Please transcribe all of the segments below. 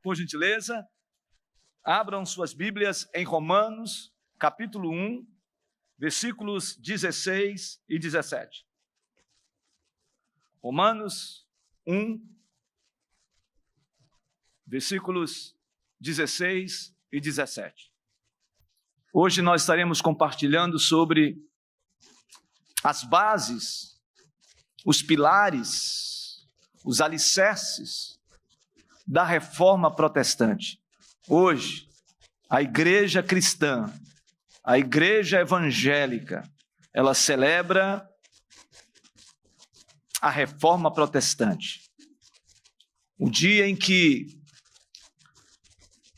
Por gentileza, abram suas Bíblias em Romanos, capítulo 1, versículos 16 e 17. Romanos 1, versículos 16 e 17. Hoje nós estaremos compartilhando sobre as bases, os pilares, os alicerces da reforma protestante. Hoje, a igreja cristã, a igreja evangélica, ela celebra a reforma protestante. O dia em que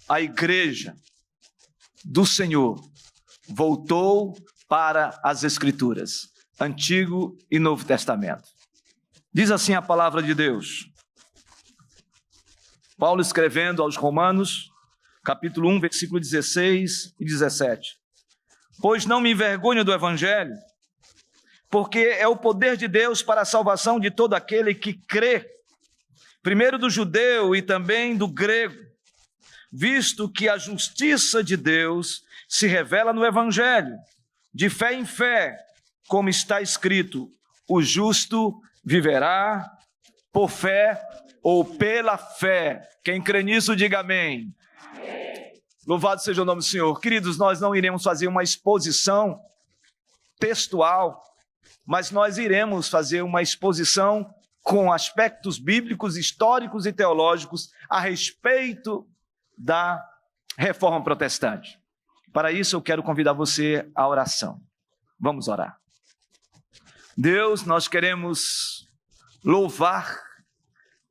a igreja do Senhor voltou para as Escrituras, Antigo e Novo Testamento. Diz assim a palavra de Deus. Paulo escrevendo aos Romanos, capítulo 1, versículo 16 e 17. Pois não me envergonho do Evangelho, porque é o poder de Deus para a salvação de todo aquele que crê, primeiro do judeu e também do grego, visto que a justiça de Deus se revela no Evangelho, de fé em fé, como está escrito, o justo viverá por fé ou pela fé. Quem crê nisso, diga amém. Amém. Louvado seja o nome do Senhor. Queridos, nós não iremos fazer uma exposição textual, mas nós iremos fazer uma exposição com aspectos bíblicos, históricos e teológicos a respeito da reforma protestante. Para isso, eu quero convidar você à oração. Vamos orar. Deus, nós queremos louvar,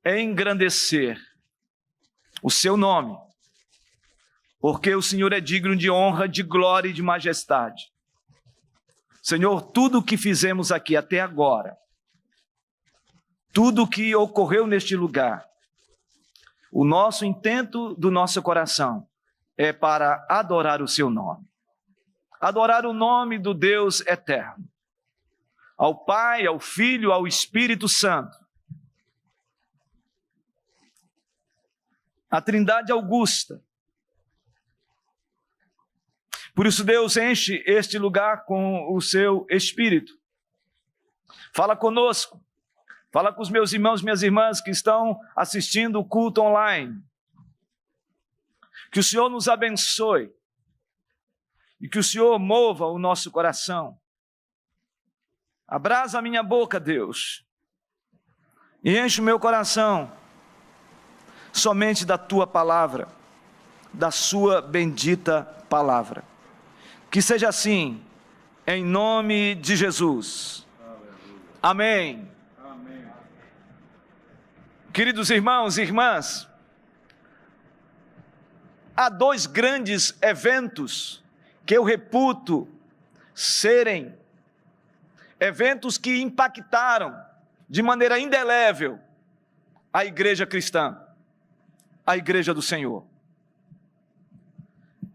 engrandecer o seu nome, porque o Senhor é digno de honra, de glória e de majestade. Senhor, tudo o que fizemos aqui até agora, tudo o que ocorreu neste lugar, o nosso intento do nosso coração é para adorar o seu nome. Adorar o nome do Deus eterno. Ao Pai, ao Filho, ao Espírito Santo. A Trindade augusta. Por isso Deus enche este lugar com o seu Espírito. Fala conosco. Fala com os meus irmãos e minhas irmãs que estão assistindo o culto online. Que o Senhor nos abençoe. E que o Senhor mova o nosso coração. Abrasa a minha boca, Deus. E enche o meu coração somente da tua palavra, da sua bendita palavra. Que seja assim, em nome de Jesus. Amém. Amém. Queridos irmãos e irmãs, há dois grandes eventos que eu reputo serem eventos que impactaram de maneira indelével a igreja cristã, a igreja do Senhor.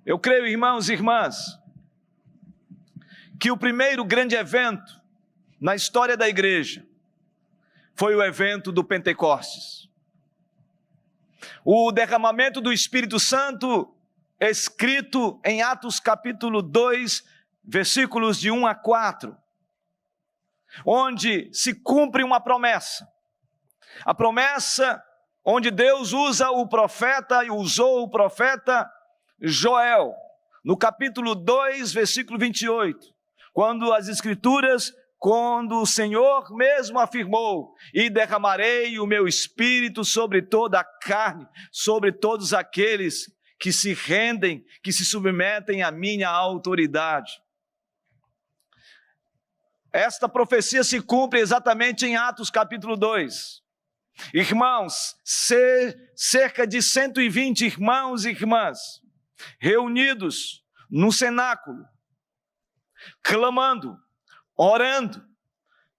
Eu creio, irmãos e irmãs, que o primeiro grande evento na história da igreja foi o evento do Pentecostes. O derramamento do Espírito Santo escrito em Atos capítulo 2, versículos de 1 a 4, onde se cumpre uma promessa. A promessa onde Deus usa o profeta e usou o profeta Joel, no capítulo 2, versículo 28, quando o Senhor mesmo afirmou, e derramarei o meu espírito sobre toda a carne, sobre todos aqueles que se rendem, que se submetem à minha autoridade. Esta profecia se cumpre exatamente em Atos capítulo 2. Irmãos, cerca de 120 irmãos e irmãs, reunidos no cenáculo, clamando, orando,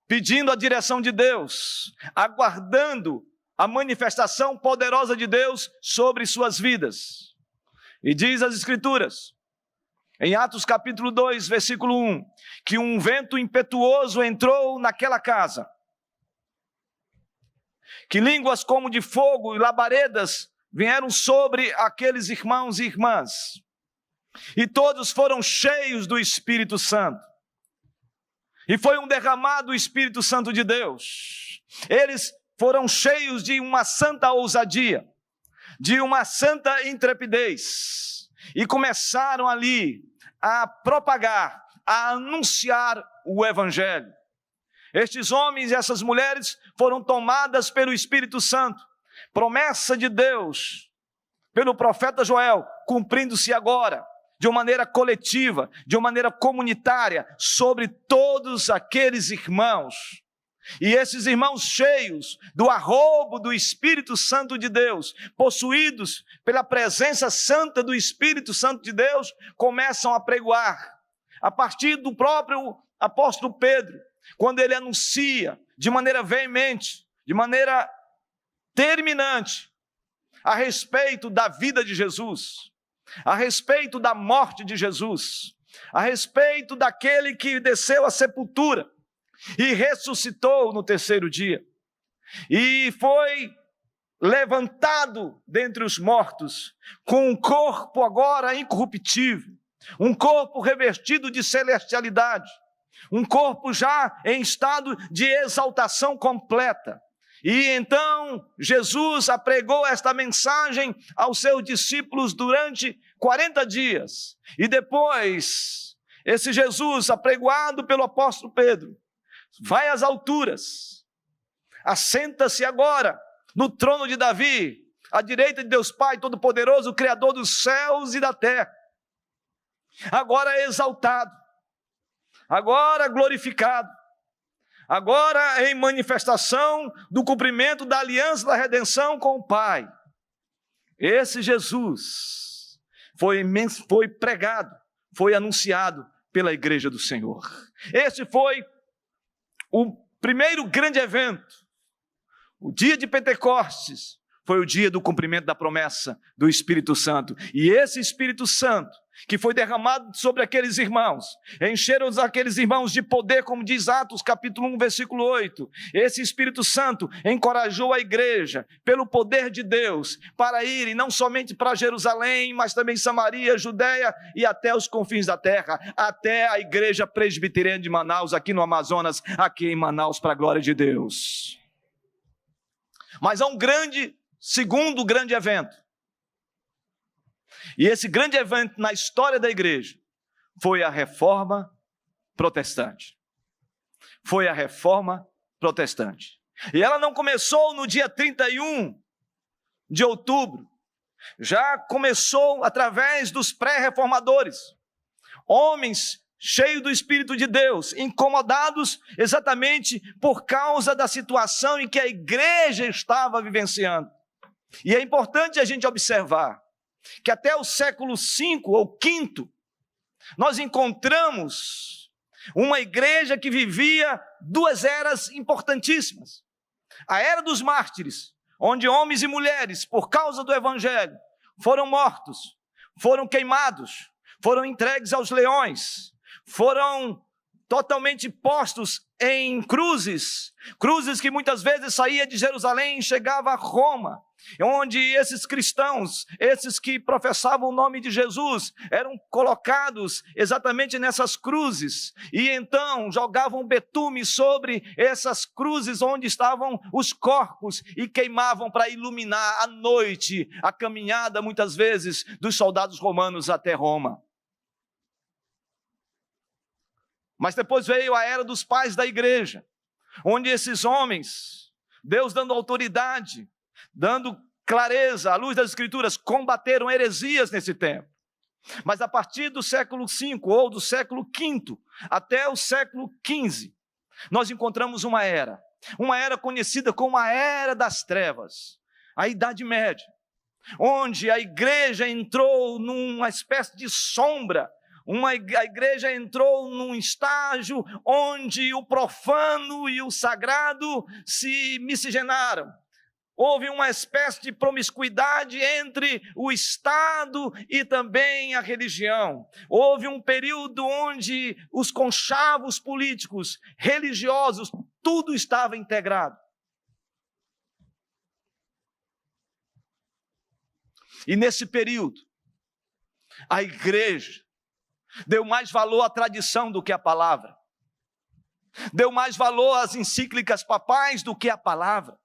pedindo a direção de Deus, aguardando a manifestação poderosa de Deus sobre suas vidas. E diz as Escrituras, em Atos capítulo 2, versículo 1, que um vento impetuoso entrou naquela casa, que línguas como de fogo e labaredas vieram sobre aqueles irmãos e irmãs, e todos foram cheios do Espírito Santo. E foi um derramado o Espírito Santo de Deus. Eles foram cheios de uma santa ousadia, de uma santa intrepidez, e começaram ali a propagar, a anunciar o Evangelho. Estes homens e essas mulheres foram tomadas pelo Espírito Santo, promessa de Deus, pelo profeta Joel, cumprindo-se agora, de uma maneira coletiva, de uma maneira comunitária, sobre todos aqueles irmãos. E esses irmãos cheios do arrobo do Espírito Santo de Deus, possuídos pela presença santa do Espírito Santo de Deus, começam a pregoar. A partir do próprio apóstolo Pedro, quando ele anuncia de maneira veemente, de maneira terminante, a respeito da vida de Jesus, a respeito da morte de Jesus, a respeito daquele que desceu à sepultura e ressuscitou no terceiro dia, e foi levantado dentre os mortos, com um corpo agora incorruptível, um corpo revestido de celestialidade, um corpo já em estado de exaltação completa. E então Jesus apregou esta mensagem aos seus discípulos durante 40 dias. E depois, esse Jesus, apregoado pelo apóstolo Pedro, vai às alturas, assenta-se agora no trono de Davi, à direita de Deus Pai Todo-Poderoso, o Criador dos céus e da terra. Agora exaltado, agora glorificado, agora em manifestação do cumprimento da aliança da redenção com o Pai. Esse Jesus foi pregado, foi anunciado pela igreja do Senhor. Esse foi o primeiro grande evento. O dia de Pentecostes foi o dia do cumprimento da promessa do Espírito Santo. E esse Espírito Santo, que foi derramado sobre aqueles irmãos, encheram aqueles irmãos de poder, como diz Atos capítulo 1, versículo 8. Esse Espírito Santo encorajou a igreja, pelo poder de Deus, para irem não somente para Jerusalém, mas também Samaria, Judeia e até os confins da terra, até a igreja presbiteriana de Manaus, aqui no Amazonas, aqui em Manaus, para a glória de Deus. Mas há um segundo grande evento. E esse grande evento na história da igreja foi a Reforma Protestante. Foi a Reforma Protestante. E ela não começou no dia 31 de outubro. Já começou através dos pré-reformadores. Homens cheios do Espírito de Deus, incomodados exatamente por causa da situação em que a igreja estava vivenciando. E é importante a gente observar que até o século V ou V, nós encontramos uma igreja que vivia duas eras importantíssimas. A era dos mártires, onde homens e mulheres, por causa do Evangelho, foram mortos, foram queimados, foram entregues aos leões, foram totalmente postos em cruzes que muitas vezes saía de Jerusalém e chegava a Roma, onde esses cristãos, esses que professavam o nome de Jesus, eram colocados exatamente nessas cruzes, e então jogavam betume sobre essas cruzes onde estavam os corpos, e queimavam para iluminar à noite a caminhada, muitas vezes, dos soldados romanos até Roma. Mas depois veio a era dos pais da igreja, onde esses homens, Deus dando autoridade, dando clareza à luz das Escrituras, combateram heresias nesse tempo. Mas a partir do século V ou do século V até o século XV, nós encontramos uma era conhecida como a Era das Trevas, a Idade Média, onde a igreja entrou numa espécie de sombra. A igreja entrou num estágio onde o profano e o sagrado se miscigenaram. Houve uma espécie de promiscuidade entre o Estado e também a religião. Houve um período onde os conchavos políticos, religiosos, tudo estava integrado. E nesse período, a igreja deu mais valor à tradição do que à palavra. Deu mais valor às encíclicas papais do que à palavra.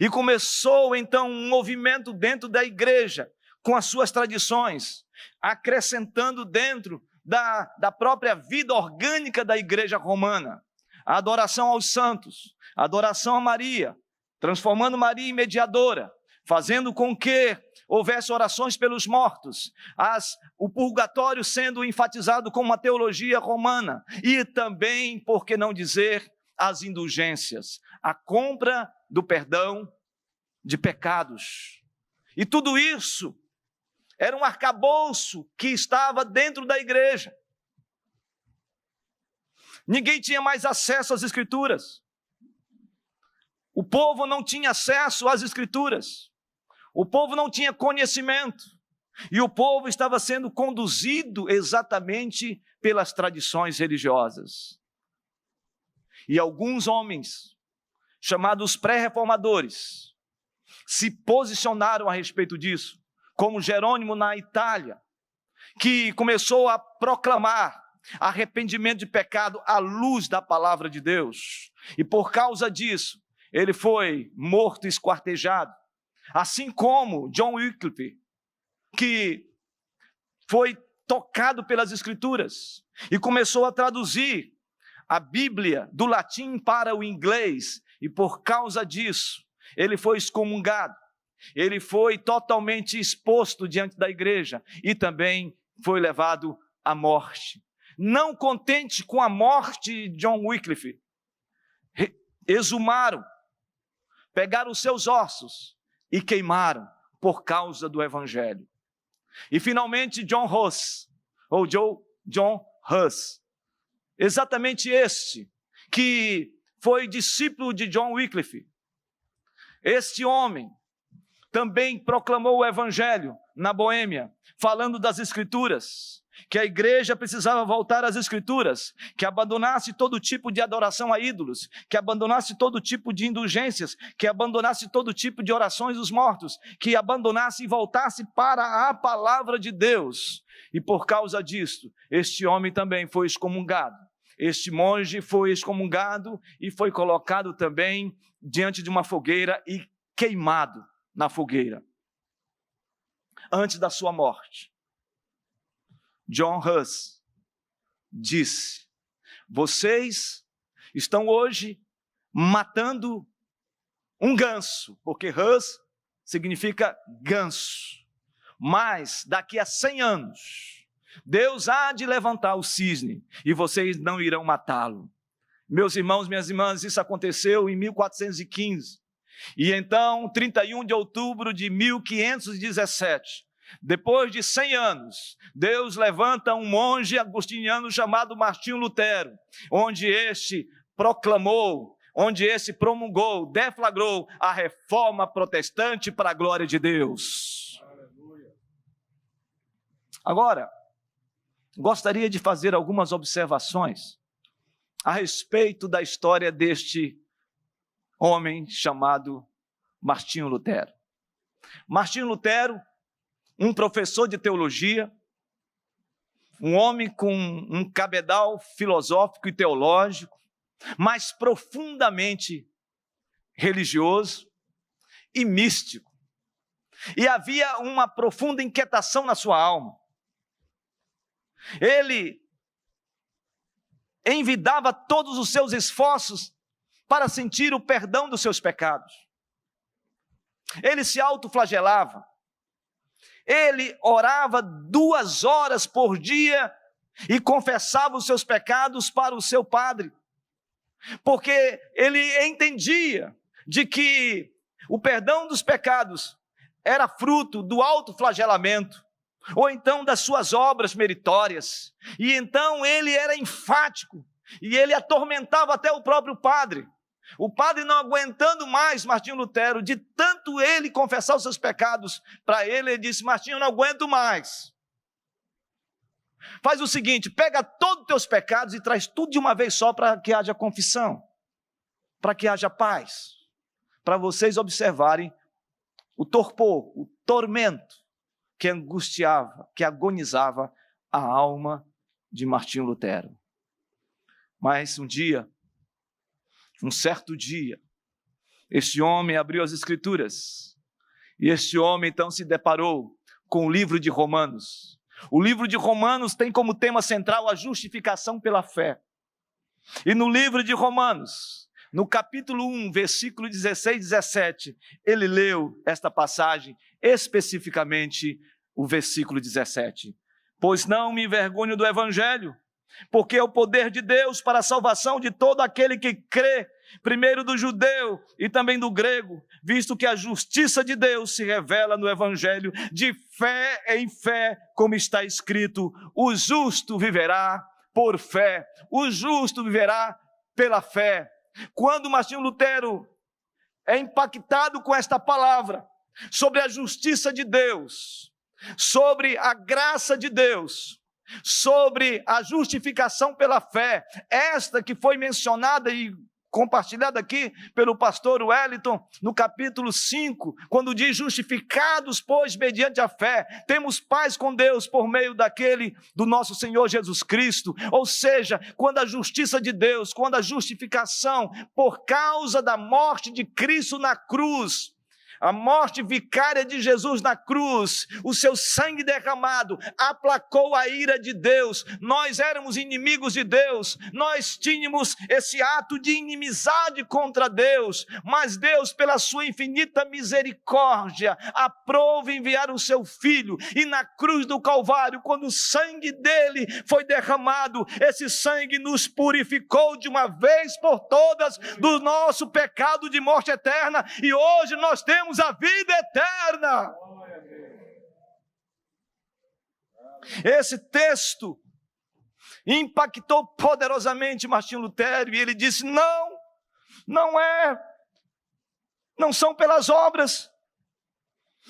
E começou então um movimento dentro da igreja, com as suas tradições, acrescentando dentro da própria vida orgânica da igreja romana, a adoração aos santos, a adoração a Maria, transformando Maria em mediadora, fazendo com que houvesse orações pelos mortos, o purgatório sendo enfatizado como uma teologia romana, e também, por que não dizer, as indulgências, a compra do perdão de pecados. E tudo isso era um arcabouço que estava dentro da igreja. Ninguém tinha mais acesso às Escrituras. O povo não tinha acesso às Escrituras. O povo não tinha conhecimento. E o povo estava sendo conduzido exatamente pelas tradições religiosas. E alguns homens, chamados pré-reformadores, se posicionaram a respeito disso, como Jerônimo na Itália, que começou a proclamar arrependimento de pecado à luz da palavra de Deus. E por causa disso, ele foi morto e esquartejado. Assim como John Wycliffe, que foi tocado pelas Escrituras e começou a traduzir a Bíblia do latim para o inglês, e por causa disso, ele foi excomungado. Ele foi totalmente exposto diante da igreja e também foi levado à morte. Não contente com a morte de John Wycliffe, exumaram, pegaram os seus ossos e queimaram por causa do Evangelho. E finalmente John Hus, John Hus, exatamente este, que foi discípulo de John Wycliffe, este homem também proclamou o Evangelho na Boêmia, falando das Escrituras, que a igreja precisava voltar às Escrituras, que abandonasse todo tipo de adoração a ídolos, que abandonasse todo tipo de indulgências, que abandonasse todo tipo de orações dos mortos, que abandonasse e voltasse para a palavra de Deus. E por causa disto, este homem também foi excomungado. Este monge foi excomungado e foi colocado também diante de uma fogueira e queimado na fogueira. Antes da sua morte, John Hus disse: vocês estão hoje matando um ganso, porque Hus significa ganso, mas daqui a 100 anos, Deus há de levantar o cisne e vocês não irão matá-lo. Meus irmãos, minhas irmãs, isso aconteceu em 1415. E então, 31 de outubro de 1517, depois de 100 anos, Deus levanta um monge agostiniano chamado Martinho Lutero, onde este proclamou, onde este promulgou, deflagrou a reforma protestante para a glória de Deus. Aleluia. Agora, gostaria de fazer algumas observações a respeito da história deste homem chamado Martinho Lutero. Martinho Lutero, um professor de teologia, um homem com um cabedal filosófico e teológico, mas profundamente religioso e místico. E havia uma profunda inquietação na sua alma. Ele envidava todos os seus esforços para sentir o perdão dos seus pecados. Ele se autoflagelava. Ele orava 2 horas por dia e confessava os seus pecados para o seu padre, porque ele entendia de que o perdão dos pecados era fruto do autoflagelamento, ou então das suas obras meritórias. E então ele era enfático, e ele atormentava até o próprio padre. O padre, não aguentando mais Martinho Lutero, de tanto ele confessar os seus pecados para ele, ele disse: Martinho, eu não aguento mais. Faz o seguinte, pega todos os teus pecados e traz tudo de uma vez só para que haja confissão, para que haja paz, para vocês observarem o torpor, tormento que angustiava, que agonizava a alma de Martinho Lutero. Mas um certo dia, este homem abriu as Escrituras, e este homem então se deparou com o livro de Romanos. O livro de Romanos tem como tema central a justificação pela fé. E no livro de Romanos, no capítulo 1, versículo 16 e 17, ele leu esta passagem, especificamente o versículo 17. Pois não me envergonho do evangelho, porque é o poder de Deus para a salvação de todo aquele que crê, primeiro do judeu e também do grego, visto que a justiça de Deus se revela no evangelho de fé em fé, como está escrito: o justo viverá por fé, o justo viverá pela fé. Quando Martinho Lutero é impactado com esta palavra sobre a justiça de Deus, sobre a graça de Deus, sobre a justificação pela fé, esta que foi mencionada e compartilhada aqui pelo pastor Wellington, no capítulo 5, quando diz: justificados, pois, mediante a fé, temos paz com Deus por meio do nosso Senhor Jesus Cristo. Ou seja, quando a justiça de Deus, quando a justificação por causa da morte de Cristo na cruz, a morte vicária de Jesus na cruz, o seu sangue derramado, aplacou a ira de Deus. Nós éramos inimigos de Deus, nós tínhamos esse ato de inimizade contra Deus, mas Deus, pela sua infinita misericórdia, aprove enviar o seu Filho, e na cruz do Calvário, quando o sangue dele foi derramado, esse sangue nos purificou de uma vez por todas do nosso pecado de morte eterna, e hoje nós temos a vida eterna. Esse texto impactou poderosamente Martinho Lutero, e ele disse: não são pelas obras,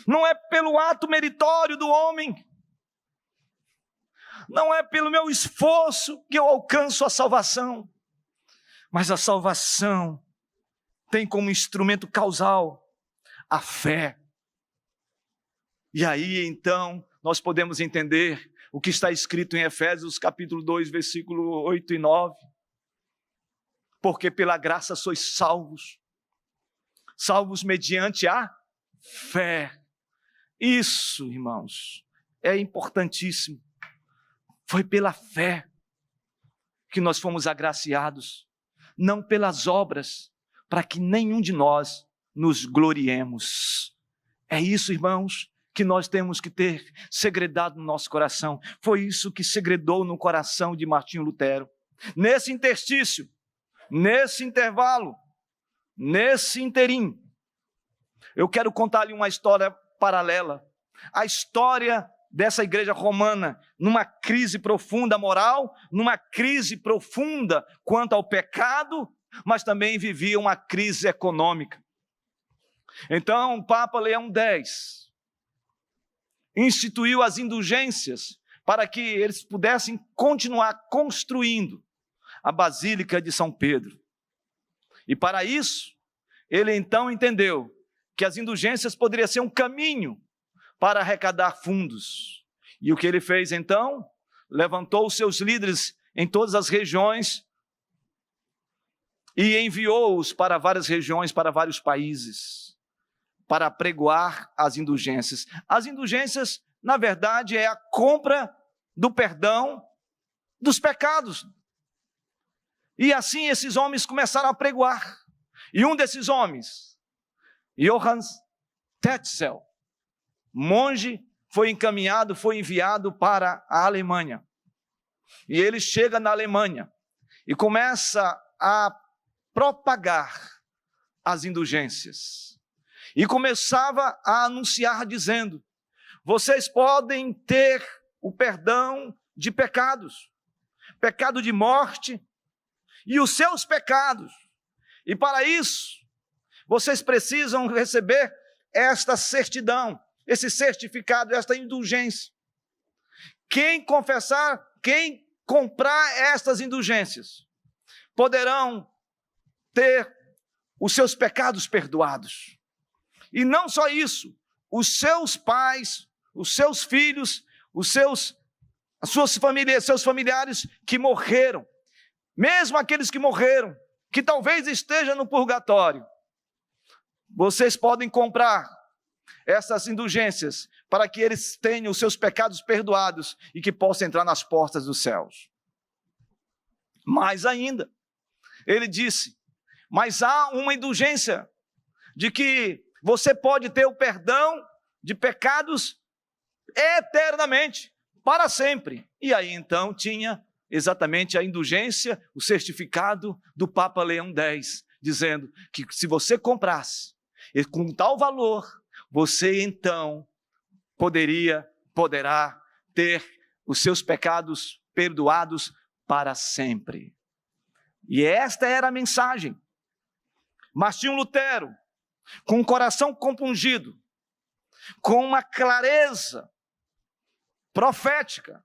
não é pelo ato meritório do homem, não é pelo meu esforço que eu alcanço a salvação, mas a salvação tem como instrumento causal a fé. E aí então nós podemos entender o que está escrito em Efésios capítulo 2, versículo 8 e 9. Porque pela graça sois salvos mediante a fé. Isso, irmãos, é importantíssimo. Foi pela fé que nós fomos agraciados, não pelas obras, para que nenhum de nós nos gloriemos. É isso, irmãos, que nós temos que ter segredado no nosso coração. Foi isso que segredou no coração de Martinho Lutero. Nesse interstício, nesse intervalo, nesse interim, eu quero contar-lhe uma história paralela. A história dessa igreja romana, numa crise profunda moral, numa crise profunda quanto ao pecado, mas também vivia uma crise econômica. Então, o Papa Leão X instituiu as indulgências para que eles pudessem continuar construindo a Basílica de São Pedro. E para isso, ele então entendeu que as indulgências poderiam ser um caminho para arrecadar fundos. E o que ele fez então? Levantou os seus líderes em todas as regiões e enviou-os para várias regiões, para vários países, para apregoar as indulgências. As indulgências, na verdade, é a compra do perdão dos pecados. E assim esses homens começaram a apregoar. E um desses homens, Johann Tetzel, monge, foi enviado para a Alemanha. E ele chega na Alemanha e começa a propagar as indulgências. E começava a anunciar dizendo: vocês podem ter o perdão de pecados, pecado de morte e os seus pecados. E para isso, vocês precisam receber esta certidão, esse certificado, esta indulgência. Quem confessar, quem comprar estas indulgências, poderão ter os seus pecados perdoados. E não só isso, os seus pais, os seus filhos, seus familiares que morreram, mesmo aqueles que morreram, que talvez estejam no purgatório, vocês podem comprar essas indulgências para que eles tenham os seus pecados perdoados e que possam entrar nas portas dos céus. Mais ainda, ele disse, mas há uma indulgência de que você pode ter o perdão de pecados eternamente, para sempre. E aí então tinha exatamente a indulgência, o certificado do Papa Leão X, dizendo que se você comprasse com tal valor, você então poderá ter os seus pecados perdoados para sempre. E esta era a mensagem. Martinho Lutero, com o coração compungido, com uma clareza profética,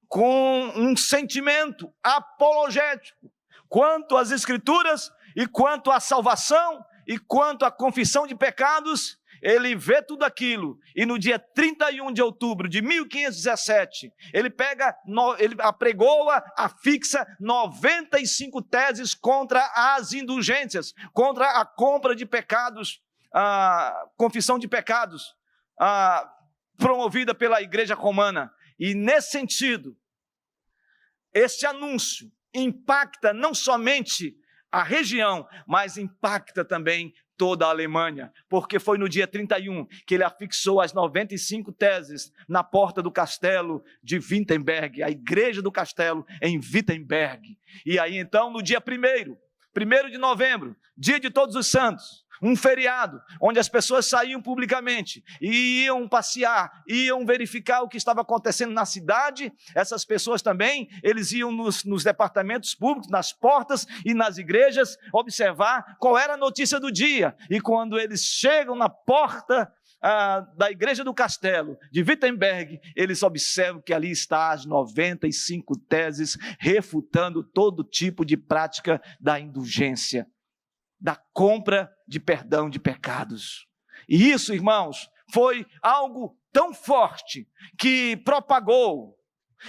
com um sentimento apologético, quanto às Escrituras e quanto à salvação e quanto à confissão de pecados, ele vê tudo aquilo, e no dia 31 de outubro de 1517, ele apregoa, afixa 95 teses contra as indulgências, contra a compra de pecados, a confissão de pecados, promovida pela Igreja Romana. E nesse sentido, este anúncio impacta não somente a região, mas impacta também toda a Alemanha, porque foi no dia 31 que ele afixou as 95 teses na porta do castelo de Wittenberg, a igreja do castelo em Wittenberg. E aí então, no dia 1º de novembro, dia de Todos os Santos, um feriado, onde as pessoas saíam publicamente e iam passear, iam verificar o que estava acontecendo na cidade. Essas pessoas também, eles iam nos departamentos públicos, nas portas e nas igrejas, observar qual era a notícia do dia. E quando eles chegam na porta da igreja do castelo de Wittenberg, eles observam que ali está as 95 teses refutando todo tipo de prática da indulgência, da compra de perdão de pecados. E isso, irmãos, foi algo tão forte que propagou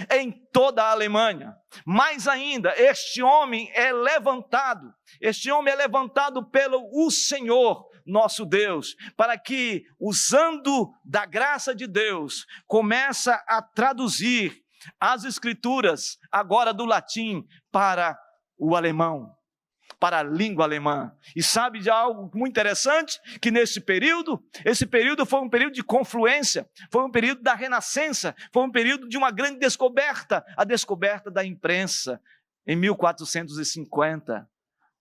em toda a Alemanha. Mais ainda, este homem é levantado pelo Senhor, nosso Deus, para que, usando da graça de Deus, começa a traduzir as Escrituras, agora do latim para o alemão, para a língua alemã. E sabe de algo muito interessante? Que esse período foi um período de confluência, foi um período da renascença, foi um período de uma grande descoberta, a descoberta da imprensa, em 1450,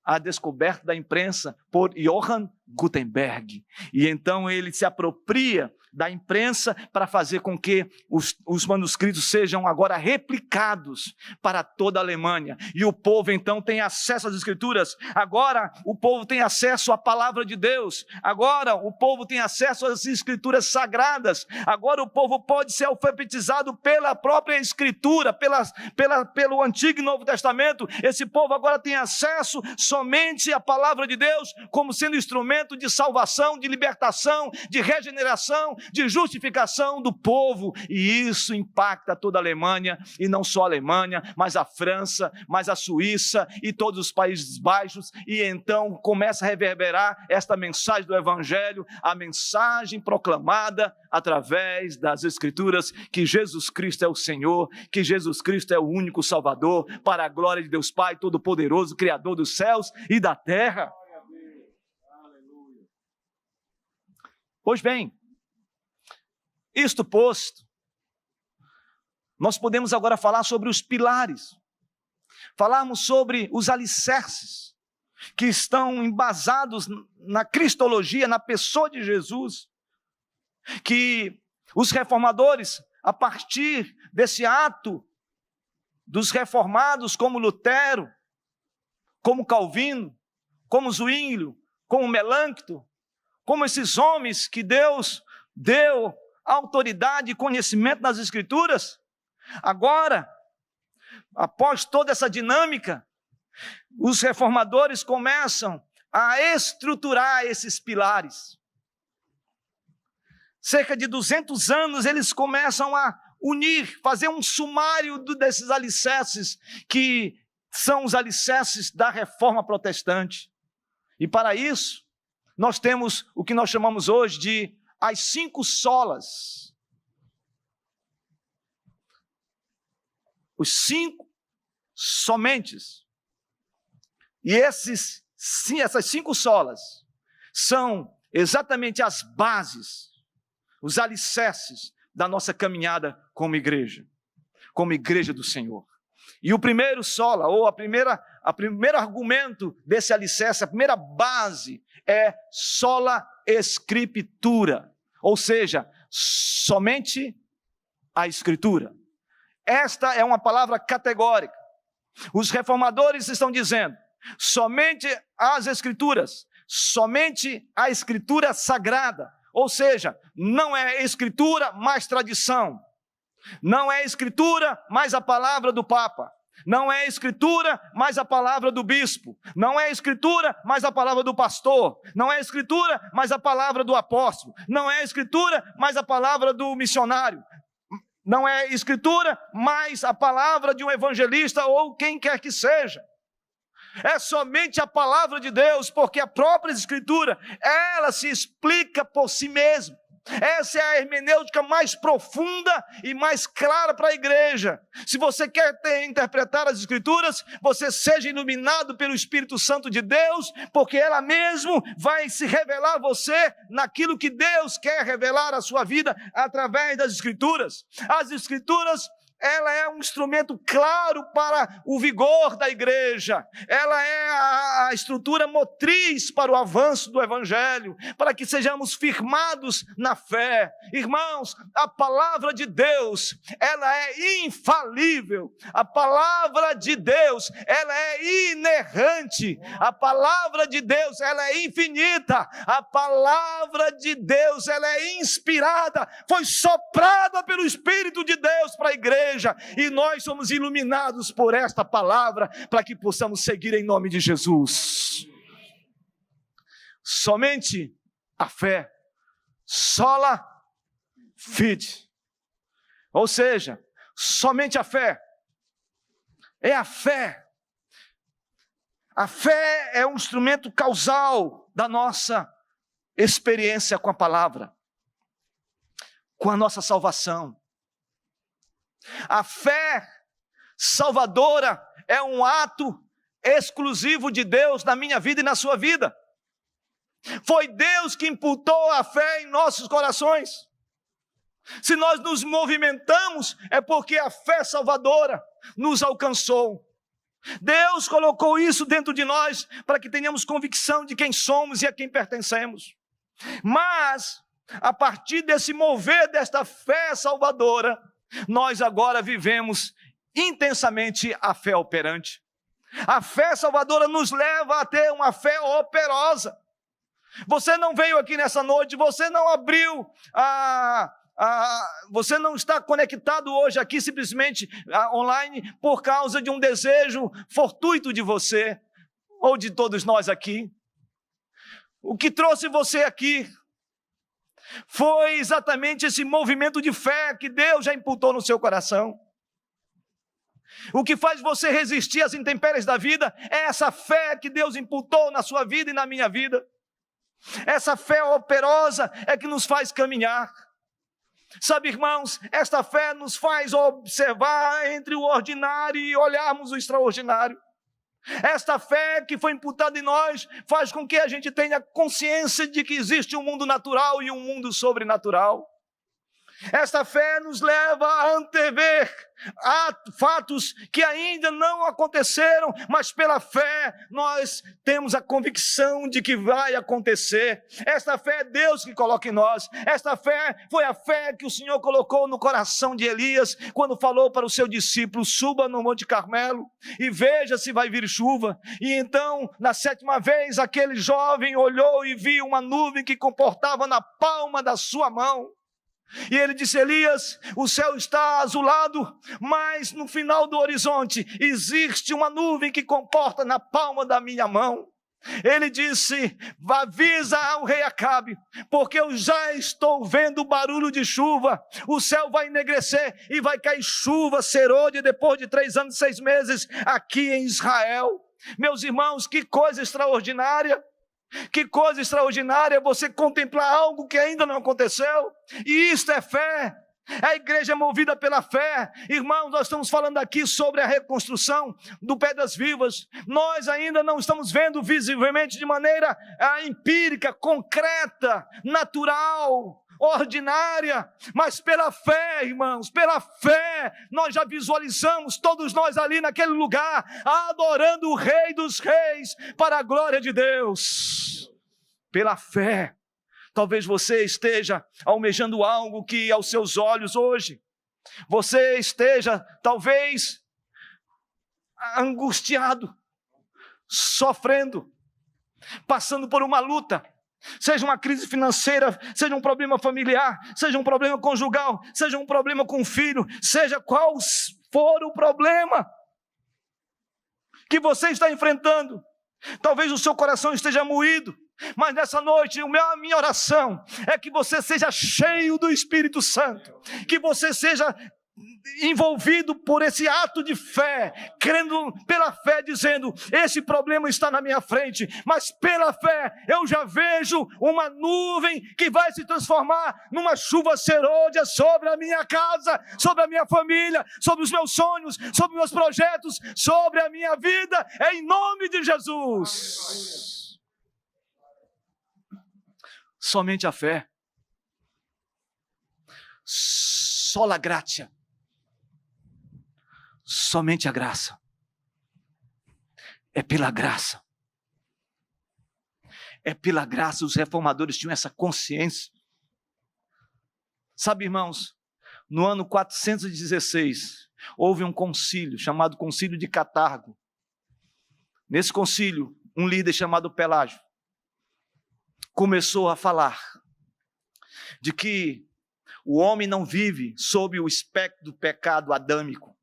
a descoberta da imprensa por Johann Gutenberg. E então ele se apropria da imprensa para fazer com que os manuscritos sejam agora replicados para toda a Alemanha. E o povo então tem acesso às Escrituras. Agora o povo tem acesso à palavra de Deus. Agora o povo tem acesso às Escrituras sagradas. Agora o povo pode ser alfabetizado pela própria Escritura, pelo Antigo e Novo Testamento. Esse povo agora tem acesso somente à palavra de Deus como sendo instrumento de salvação, de libertação, de regeneração, de justificação do povo. E isso impacta toda a Alemanha, e não só a Alemanha, mas a França, mas a Suíça e todos os Países Baixos. E então começa a reverberar esta mensagem do Evangelho, a mensagem proclamada através das Escrituras, que Jesus Cristo é o Senhor, que Jesus Cristo é o único Salvador, para a glória de Deus Pai Todo-Poderoso, Criador dos céus e da terra. Pois bem, isto posto, nós podemos agora falar sobre os pilares, falarmos sobre os alicerces que estão embasados na cristologia, na pessoa de Jesus, que os reformadores, a partir desse ato dos reformados como Lutero, como Calvino, como Zwinglio, como Melancto, como esses homens que Deus deu autoridade e conhecimento nas Escrituras, agora, após toda essa dinâmica, os reformadores começam a estruturar esses pilares. cerca de 200 anos, eles começam a unir, fazer um sumário desses alicerces, que são os alicerces da reforma protestante. E para isso, nós temos o que nós chamamos hoje de as 5 solas. Os 5 somentes. E essas 5 solas são exatamente as bases, os alicerces da nossa caminhada como igreja do Senhor. E o primeiro sola, ou a primeiro argumento desse alicerce, a primeira base é sola escritura, ou seja, somente a Escritura. Esta é uma palavra categórica. Os reformadores estão dizendo, somente as Escrituras, somente a Escritura sagrada, ou seja, não é Escritura mais tradição, não é Escritura mais a palavra do Papa, não é Escritura mais a palavra do bispo, não é Escritura mais a palavra do pastor, não é Escritura mais a palavra do apóstolo, não é Escritura mais a palavra do missionário, não é Escritura mais a palavra de um evangelista ou quem quer que seja. É somente a palavra de Deus, porque a própria Escritura, ela se explica por si mesma. Essa é a hermenêutica mais profunda e mais clara para a igreja. Se você quer interpretar as Escrituras, você seja iluminado pelo Espírito Santo de Deus, porque ela mesmo vai se revelar a você naquilo que Deus quer revelar à sua vida através das Escrituras. As Escrituras, ela é um instrumento claro para o vigor da igreja, ela é a estrutura motriz para o avanço do Evangelho, para que sejamos firmados na fé. Irmãos, a palavra de Deus, ela é infalível, a palavra de Deus, ela é inerrante, a palavra de Deus, ela é infinita, a palavra de Deus, ela é inspirada, foi soprada pelo Espírito de Deus para a igreja, e nós somos iluminados por esta palavra, para que possamos seguir em nome de Jesus. Somente a fé, sola fide, ou seja, somente a fé, é a fé. A fé é um instrumento causal da nossa experiência com a palavra, com a nossa salvação. A fé salvadora é um ato exclusivo de Deus na minha vida e na sua vida. Foi Deus que imputou a fé em nossos corações. Se nós nos movimentamos, é porque a fé salvadora nos alcançou. Deus colocou isso dentro de nós para que tenhamos convicção de quem somos e a quem pertencemos. Mas, a partir desse mover desta fé salvadora, nós agora vivemos intensamente a fé operante. A fé salvadora nos leva a ter uma fé operosa. Você não veio aqui nessa noite, você não abriu você não está conectado hoje aqui simplesmente online por causa de um desejo fortuito de você ou de todos nós aqui. O que trouxe você aqui foi exatamente esse movimento de fé que Deus já imputou no seu coração. O que faz você resistir às intempéries da vida é essa fé que Deus imputou na sua vida e na minha vida. Essa fé operosa é que nos faz caminhar. Sabe, irmãos, esta fé nos faz observar entre o ordinário e olharmos o extraordinário. Esta fé que foi imputada em nós faz com que a gente tenha consciência de que existe um mundo natural e um mundo sobrenatural. Esta fé nos leva a antever fatos que ainda não aconteceram, mas pela fé nós temos a convicção de que vai acontecer. Esta fé é Deus que coloca em nós. Esta fé foi a fé que o Senhor colocou no coração de Elias, quando falou para o seu discípulo: suba no Monte Carmelo e veja se vai vir chuva. E então, na 7ª vez, aquele jovem olhou e viu uma nuvem que comportava na palma da sua mão. E ele disse: Elias, o céu está azulado, mas no final do horizonte existe uma nuvem que comporta na palma da minha mão. Ele disse: avisa ao rei Acabe, porque eu já estou vendo o barulho de chuva, o céu vai enegrecer e vai cair chuva serôdia depois de 3 anos e 6 meses aqui em Israel. Meus irmãos, que coisa extraordinária! Que coisa extraordinária você contemplar algo que ainda não aconteceu, e isto é fé. A igreja é movida pela fé. Irmãos, nós estamos falando aqui sobre a reconstrução do Pedras Vivas. Nós ainda não estamos vendo visivelmente de maneira empírica, concreta, natural, ordinária, mas pela fé, irmãos, pela fé, nós já visualizamos todos nós ali naquele lugar, adorando o Rei dos Reis, para a glória de Deus. Pela fé. Talvez você esteja almejando algo que aos seus olhos hoje, você esteja talvez angustiado, sofrendo, passando por uma luta, seja uma crise financeira, seja um problema familiar, seja um problema conjugal, seja um problema com o filho, seja qual for o problema que você está enfrentando. Talvez o seu coração esteja moído, mas nessa noite a minha oração é que você seja cheio do Espírito Santo, que você seja envolvido por esse ato de fé, crendo pela fé, dizendo: esse problema está na minha frente, mas pela fé eu já vejo uma nuvem que vai se transformar numa chuva serôdia sobre a minha casa, sobre a minha família, sobre os meus sonhos, sobre os meus projetos, sobre a minha vida, em nome de Jesus. Somente a fé, sola gratia, somente a graça, é pela graça, os reformadores tinham essa consciência. Sabe, irmãos, no ano 416, houve um concílio, chamado Concílio de Catargo. Nesse concílio, um líder chamado Pelágio começou a falar de que o homem não vive sob o espectro do pecado adâmico.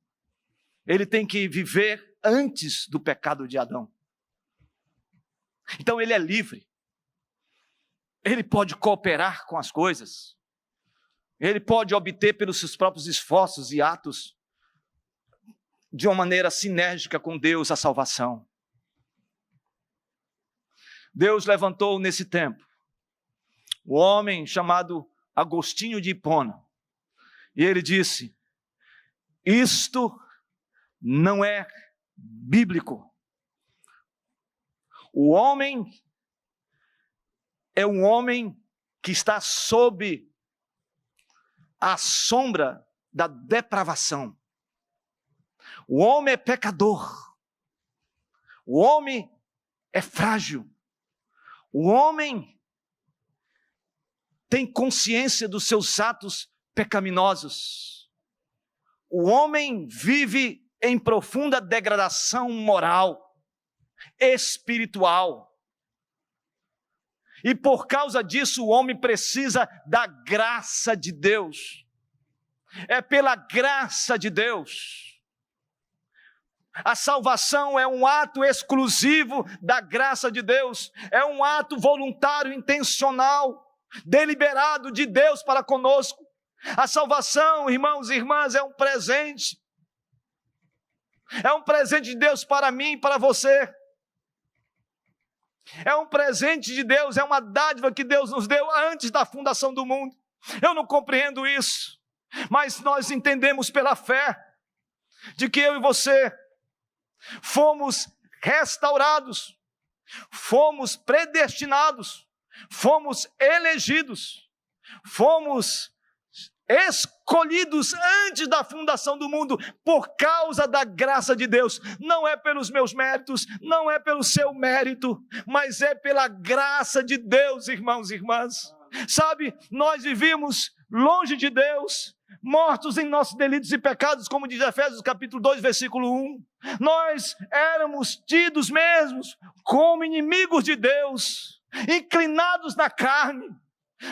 Ele tem que viver antes do pecado de Adão. Então ele é livre. Ele pode cooperar com as coisas. Ele pode obter pelos seus próprios esforços e atos, de uma maneira sinérgica com Deus, a salvação. Deus levantou nesse tempo o homem chamado Agostinho de Hipona, e ele disse: isto não é bíblico. O homem é um homem que está sob a sombra da depravação. O homem é pecador. O homem é frágil. O homem tem consciência dos seus atos pecaminosos. O homem vive em profunda degradação moral, espiritual. E por causa disso o homem precisa da graça de Deus. É pela graça de Deus. A salvação é um ato exclusivo da graça de Deus. É um ato voluntário, intencional, deliberado de Deus para conosco. A salvação, irmãos e irmãs, é um presente. É um presente de Deus para mim e para você. É um presente de Deus, é uma dádiva que Deus nos deu antes da fundação do mundo. Eu não compreendo isso, mas nós entendemos pela fé de que eu e você fomos restaurados, fomos predestinados, fomos elegidos, fomos escolhidos antes da fundação do mundo por causa da graça de Deus. Não é pelos meus méritos, não é pelo seu mérito, mas é pela graça de Deus, irmãos e irmãs. Sabe, nós vivíamos longe de Deus, mortos em nossos delitos e pecados, como diz Efésios capítulo 2, versículo 1. Nós éramos tidos mesmos como inimigos de Deus, inclinados na carne,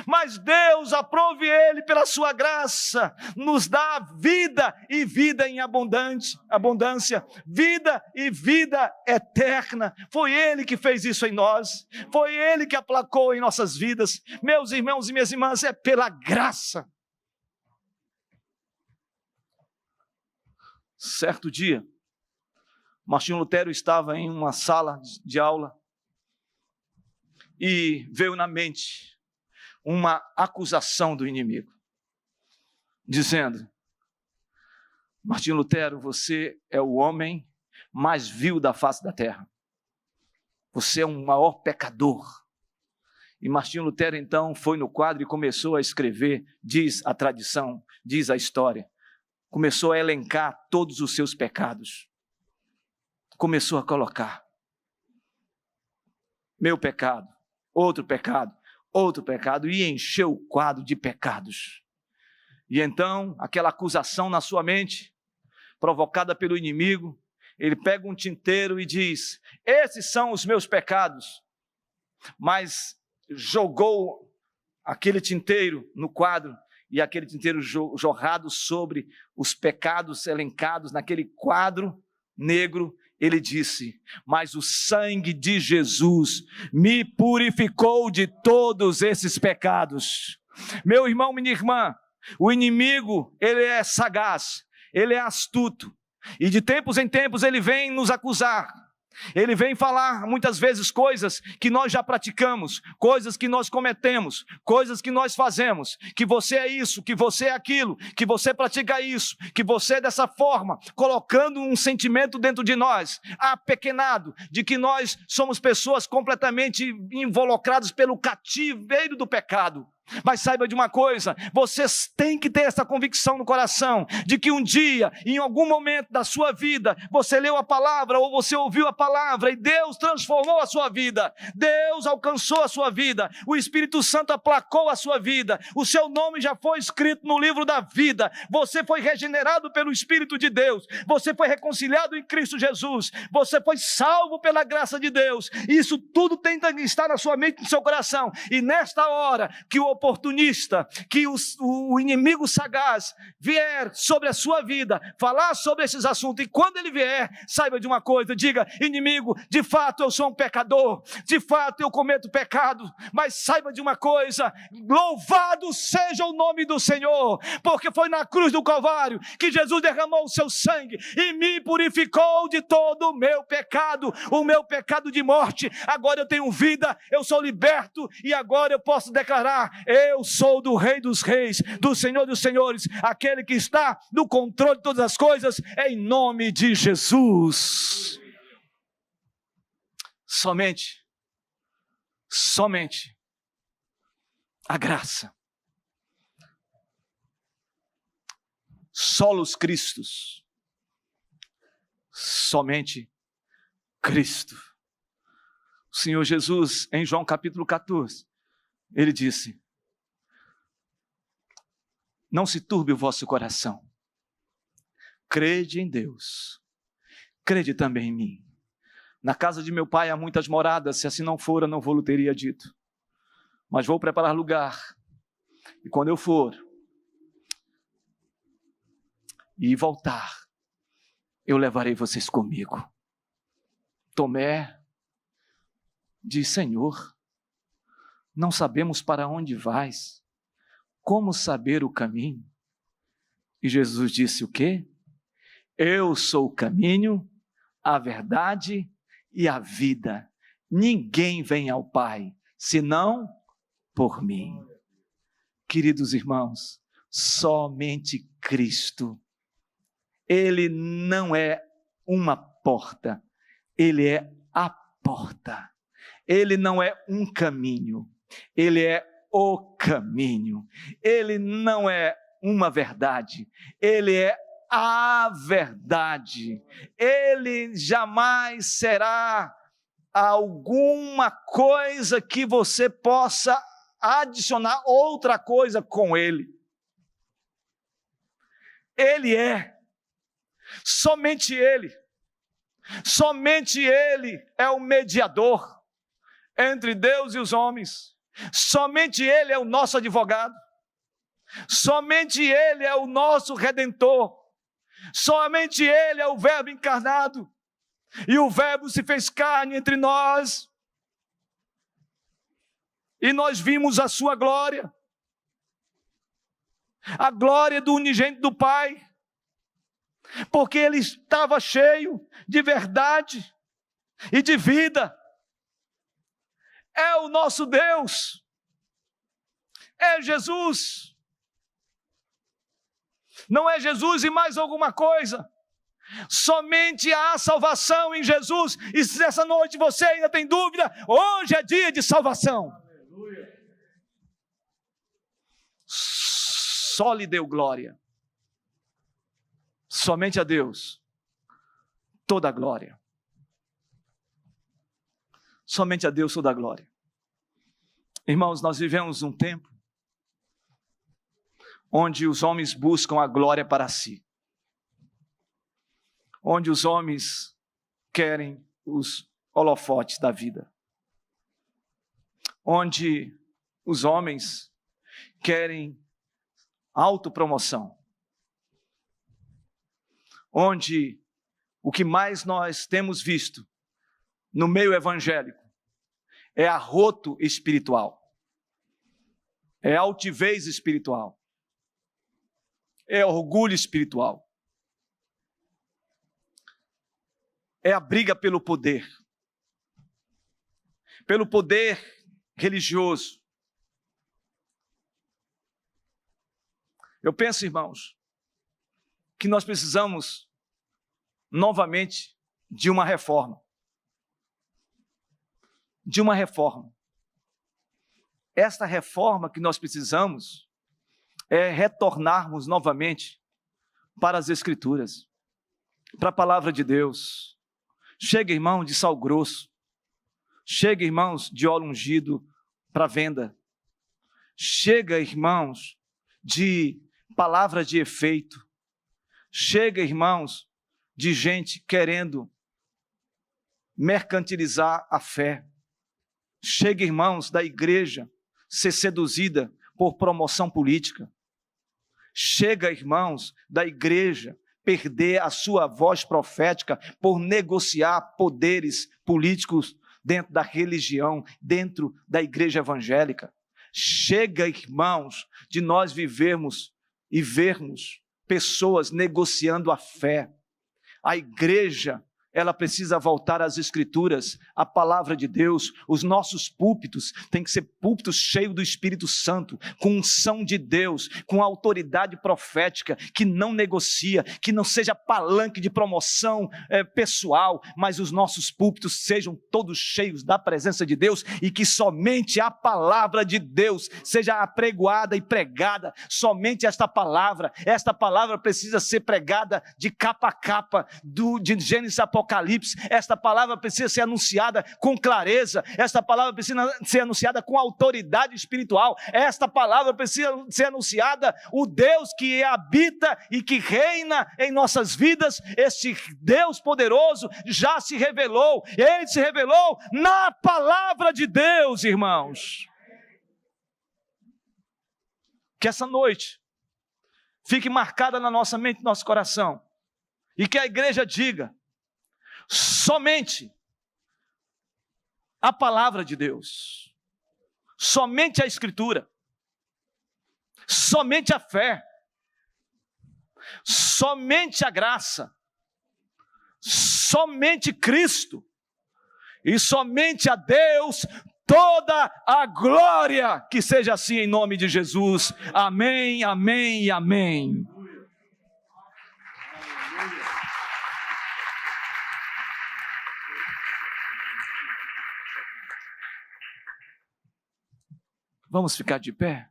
mas Deus, aprove ele pela sua graça, nos dá vida e vida em abundância, vida e vida eterna. Foi ele que fez isso em nós, foi ele que aplacou em nossas vidas. Meus irmãos e minhas irmãs, é pela graça. Certo dia, Martinho Lutero estava em uma sala de aula e veio na mente uma acusação do inimigo, dizendo: Martinho Lutero, você é o homem mais vil da face da terra. Você é um maior pecador. E Martinho Lutero então foi no quadro e começou a escrever, diz a tradição, diz a história, começou a elencar todos os seus pecados. Começou a colocar: meu pecado, outro pecado, e encheu o quadro de pecados. E então, aquela acusação na sua mente, provocada pelo inimigo, ele pega um tinteiro e diz: esses são os meus pecados. Mas jogou aquele tinteiro no quadro, e aquele tinteiro jorrado sobre os pecados elencados naquele quadro negro, ele disse: mas o sangue de Jesus me purificou de todos esses pecados. Meu irmão, minha irmã, o inimigo, ele é sagaz, ele é astuto, e de tempos em tempos ele vem nos acusar. Ele vem falar muitas vezes coisas que nós já praticamos, coisas que nós cometemos, coisas que nós fazemos, que você é isso, que você é aquilo, que você pratica isso, que você é dessa forma, colocando um sentimento dentro de nós, apequenado, de que nós somos pessoas completamente involucradas pelo cativeiro do pecado. Mas saiba de uma coisa, vocês têm que ter essa convicção no coração, de que um dia, em algum momento da sua vida, você leu a palavra, ou você ouviu a palavra, e Deus transformou a sua vida, Deus alcançou a sua vida, o Espírito Santo aplacou a sua vida, o seu nome já foi escrito no livro da vida, você foi regenerado pelo Espírito de Deus, você foi reconciliado em Cristo Jesus, você foi salvo pela graça de Deus. Isso tudo tem que estar na sua mente, no seu coração, e nesta hora que o oportunista, que o inimigo sagaz vier sobre a sua vida, falar sobre esses assuntos, e quando ele vier, saiba de uma coisa, diga: inimigo, de fato eu sou um pecador, de fato eu cometo pecado, mas saiba de uma coisa, louvado seja o nome do Senhor, porque foi na cruz do Calvário que Jesus derramou o seu sangue e me purificou de todo o meu pecado de morte. Agora eu tenho vida, eu sou liberto, e agora eu posso declarar: eu sou do Rei dos Reis, do Senhor dos Senhores, aquele que está no controle de todas as coisas, em nome de Jesus. Somente a graça, solos Christus, somente Cristo. O Senhor Jesus, em João capítulo 14, ele disse: não se turbe o vosso coração, crede em Deus, crede também em mim. Na casa de meu pai há muitas moradas, se assim não fora, não vou-lo teria dito. Mas vou preparar lugar, e quando eu for e voltar, eu levarei vocês comigo. Tomé diz: Senhor, não sabemos para onde vais, como saber o caminho? E Jesus disse o quê? Eu sou o caminho, a verdade e a vida. Ninguém vem ao Pai, senão por mim. Queridos irmãos, somente Cristo. Ele não é uma porta, Ele é a porta. Ele não é um caminho, Ele é o caminho. Ele não é uma verdade, Ele é a verdade. Ele jamais será alguma coisa que você possa adicionar outra coisa com Ele. Ele é, somente Ele é o mediador entre Deus e os homens. Somente Ele é o nosso advogado. Somente Ele é o nosso Redentor. Somente Ele é o Verbo encarnado. E o Verbo se fez carne entre nós. E nós vimos a sua glória. A glória do unigênito do Pai. Porque Ele estava cheio de verdade e de vida. É o nosso Deus. É Jesus. Não é Jesus e mais alguma coisa. Somente há salvação em Jesus. E se essa noite você ainda tem dúvida, hoje é dia de salvação. Aleluia. Só lhe deu glória. Somente a Deus toda a glória. Somente a Deus toda a glória. Irmãos, nós vivemos um tempo onde os homens buscam a glória para si. Onde os homens querem os holofotes da vida. Onde os homens querem autopromoção. Onde o que mais nós temos visto no meio evangélico é arroto espiritual, é altivez espiritual, é orgulho espiritual, é a briga pelo poder religioso. Eu penso, irmãos, que nós precisamos novamente de uma reforma. De uma reforma. Esta reforma que nós precisamos é retornarmos novamente para as Escrituras, para a palavra de Deus. Chega, irmão, de sal grosso. Chega, irmãos, de óleo ungido para venda. Chega, irmãos, de palavra de efeito. Chega, irmãos, de gente querendo mercantilizar a fé. Chega, irmãos, da igreja ser seduzida por promoção política. Chega, irmãos, da igreja perder a sua voz profética por negociar poderes políticos dentro da religião, dentro da igreja evangélica. Chega, irmãos, de nós vivermos e vermos pessoas negociando a fé. A igreja, ela precisa voltar às Escrituras, à palavra de Deus. Os nossos púlpitos têm que ser púlpitos cheios do Espírito Santo, com unção de Deus, com autoridade profética, que não negocia, que não seja palanque de promoção pessoal, mas os nossos púlpitos sejam todos cheios da presença de Deus e que somente a palavra de Deus seja apregoada e pregada. Somente esta palavra precisa ser pregada de capa a capa, de Gênesis a Apocalipse. Esta palavra precisa ser anunciada com clareza, esta palavra precisa ser anunciada com autoridade espiritual, esta palavra precisa ser anunciada, o Deus que habita e que reina em nossas vidas, este Deus poderoso já se revelou, Ele se revelou na palavra de Deus, irmãos. Que essa noite fique marcada na nossa mente e no nosso coração, e que a igreja diga: somente a palavra de Deus, somente a Escritura, somente a fé, somente a graça, somente Cristo e somente a Deus toda a glória. Que seja assim em nome de Jesus. Amém, amém e amém. Vamos ficar de pé?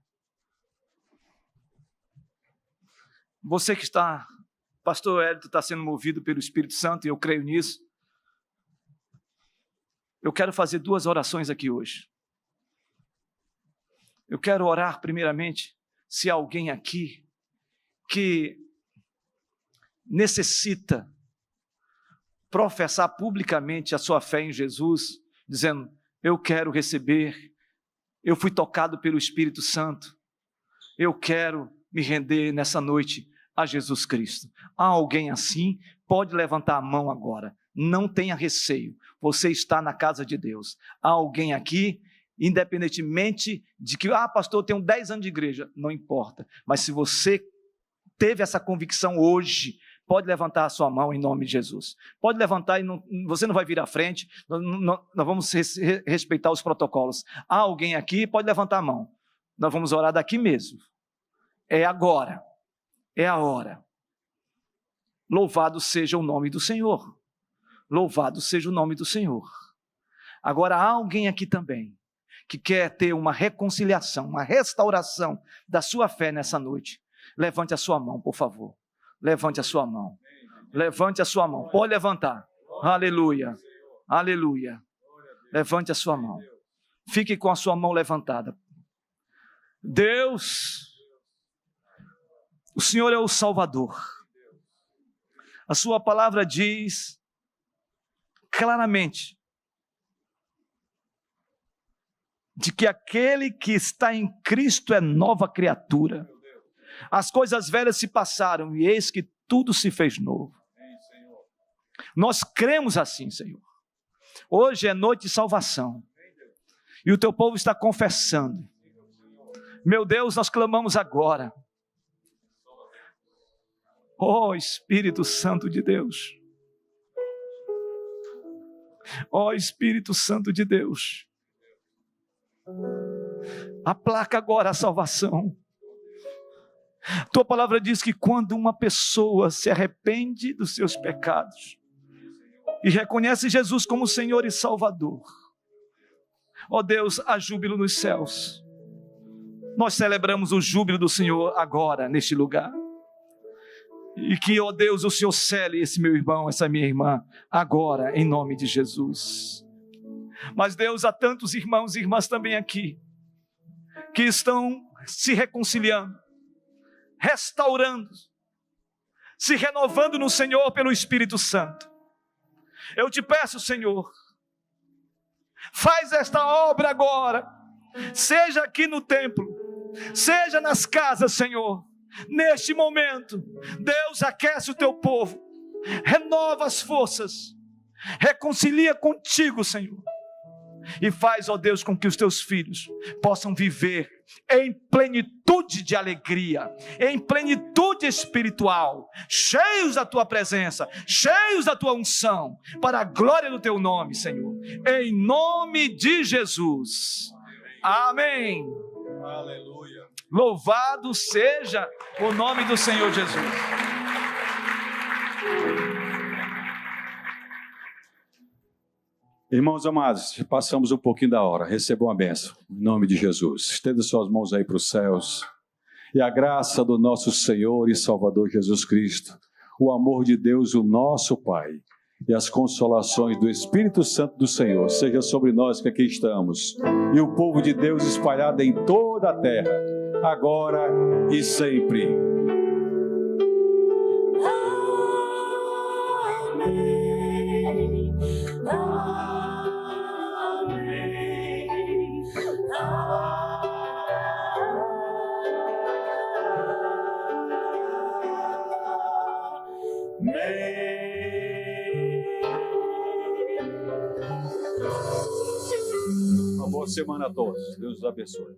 Você que está, pastor Hélito está sendo movido pelo Espírito Santo, e eu creio nisso. Eu quero fazer 2 orações aqui hoje. Eu quero orar primeiramente, se há alguém aqui que necessita professar publicamente a sua fé em Jesus, dizendo: eu quero receber eu fui tocado pelo Espírito Santo, eu quero me render nessa noite a Jesus Cristo. Há alguém assim? Pode levantar a mão agora, não tenha receio, você está na casa de Deus. Há alguém aqui, independentemente de que, pastor, eu tenho 10 anos de igreja, não importa, mas se você teve essa convicção hoje, pode levantar a sua mão em nome de Jesus. Pode levantar e você não vai vir à frente, nós vamos respeitar os protocolos. Há alguém aqui? Pode levantar a mão. Nós vamos orar daqui mesmo. É agora. É a hora. Louvado seja o nome do Senhor. Louvado seja o nome do Senhor. Agora há alguém aqui também que quer ter uma reconciliação, uma restauração da sua fé nessa noite. Levante a sua mão, por favor. Levante a sua mão. Levante a sua mão. Pode levantar. Aleluia. Aleluia. Levante a sua mão. Fique com a sua mão levantada. Deus, o Senhor é o Salvador. A sua palavra diz claramente de que aquele que está em Cristo é nova criatura. As coisas velhas se passaram e eis que tudo se fez novo. Nós cremos assim, Senhor. Hoje é noite de salvação e o teu povo está confessando. Meu Deus, nós clamamos agora. Ó Espírito Santo de Deus. Ó Espírito Santo de Deus. Aplaca agora a salvação. Tua palavra diz que quando uma pessoa se arrepende dos seus pecados e reconhece Jesus como Senhor e Salvador, ó Deus, há júbilo nos céus. Nós celebramos o júbilo do Senhor agora, neste lugar. E que, ó Deus, o Senhor cele esse meu irmão, essa minha irmã, agora, em nome de Jesus. Mas Deus, há tantos irmãos e irmãs também aqui, que estão se reconciliando, restaurando, se renovando no Senhor pelo Espírito Santo. Eu te peço, Senhor, faz esta obra agora, seja aqui no templo, seja nas casas, Senhor. Neste momento, Deus, aquece o teu povo, renova as forças, reconcilia contigo, Senhor, e faz, ó Deus, com que os teus filhos possam viver em plenitude de alegria, em plenitude espiritual, cheios da tua presença, cheios da tua unção, para a glória do teu nome, Senhor, em nome de Jesus. Amém. Aleluia. Louvado seja o nome do Senhor Jesus. Irmãos amados, passamos um pouquinho da hora. Recebam a bênção, em nome de Jesus. Estenda suas mãos aí para os céus. E a graça do nosso Senhor e Salvador Jesus Cristo, o amor de Deus, o nosso Pai, e as consolações do Espírito Santo do Senhor, seja sobre nós que aqui estamos, e o povo de Deus espalhado em toda a terra, agora e sempre. Amém. Uma boa semana a todos. Deus os abençoe.